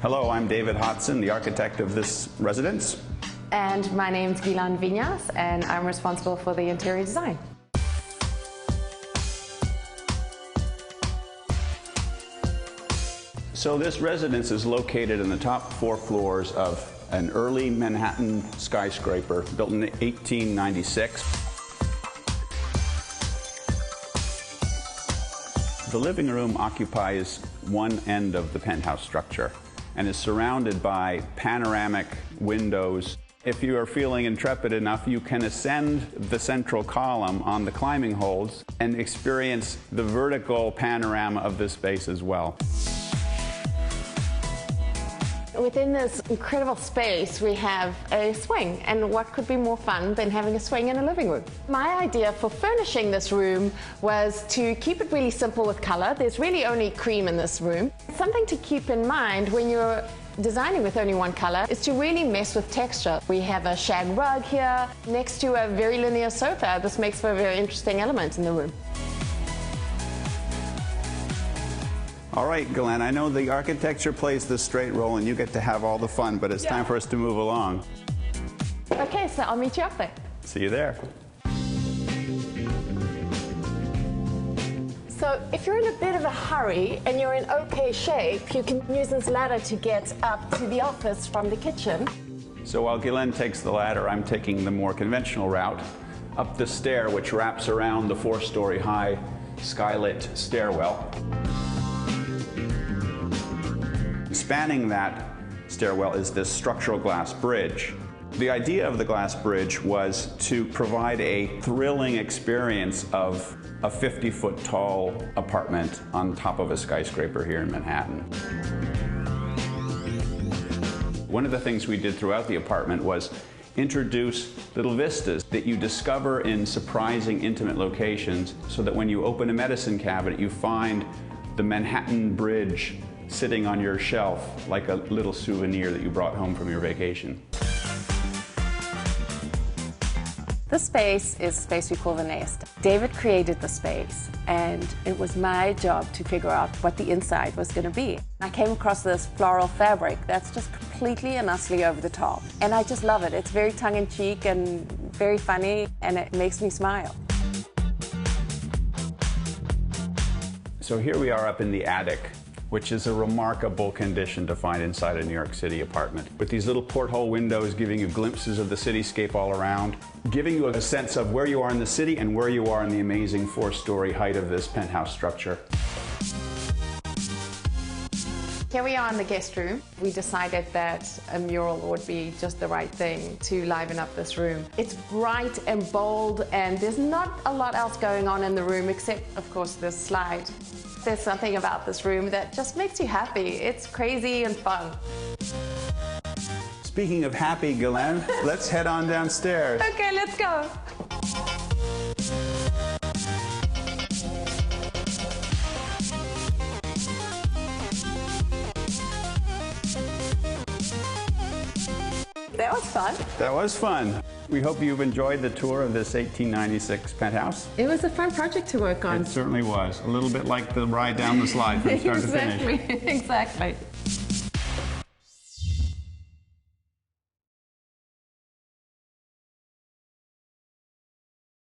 Hello, I'm David Hodson, the architect of this residence. And my name's Gilan Vinyas, and I'm responsible for the interior design. So this residence is located in the top 4 floors of an early Manhattan skyscraper built in 1896. The living room occupies one end of the penthouse structure and is surrounded by panoramic windows. If you are feeling intrepid enough, you can ascend the central column on the climbing holds and experience the vertical panorama of this space as well. Within this incredible space, we have a swing, and what could be more fun than having a swing in a living room? My idea for furnishing this room was to keep it really simple with color. There's really only cream in this room. Something to keep in mind when you're designing with only one color is to really mess with texture. We have a shag rug here next to a very linear sofa. This makes for a very interesting element in the room. All right, Glenn, I know the architecture plays the straight role and you get to have all the fun, but it's time for us to move along. Okay, so I'll meet you up there. See you there. So if you're in a bit of a hurry and you're in okay shape, you can use this ladder to get up to the office from the kitchen. So while Glenn takes the ladder, I'm taking the more conventional route up the stair, which wraps around the 4-story high skylit stairwell. Spanning that stairwell is this structural glass bridge. The idea of the glass bridge was to provide a thrilling experience of a 50-foot tall apartment on top of a skyscraper here in Manhattan. One of the things we did throughout the apartment was introduce little vistas that you discover in surprising, intimate locations, so that when you open a medicine cabinet, you find the Manhattan Bridge sitting on your shelf like a little souvenir that you brought home from your vacation. This space is a space we call the nest. David created the space, and it was my job to figure out what the inside was going to be. I came across this floral fabric that's just completely and utterly over the top, and I just love it. It's very tongue-in-cheek and very funny, and it makes me smile. So here we are up in the attic, which is a remarkable condition to find inside a New York City apartment, with these little porthole windows giving you glimpses of the cityscape all around, giving you a sense of where you are in the city and where you are in the amazing 4-story height of this penthouse structure. Here we are in the guest room. We decided that a mural would be just the right thing to liven up this room. It's bright and bold, and there's not a lot else going on in the room except, of course, this slide. There's something about this room that just makes you happy. It's crazy and fun. Speaking of happy, Glenn, let's head on downstairs. Okay, let's go. That was fun. That was fun. We hope you've enjoyed the tour of this 1896 penthouse. It was a fun project to work on. It certainly was. A little bit like the ride down the slide from start to finish. Exactly.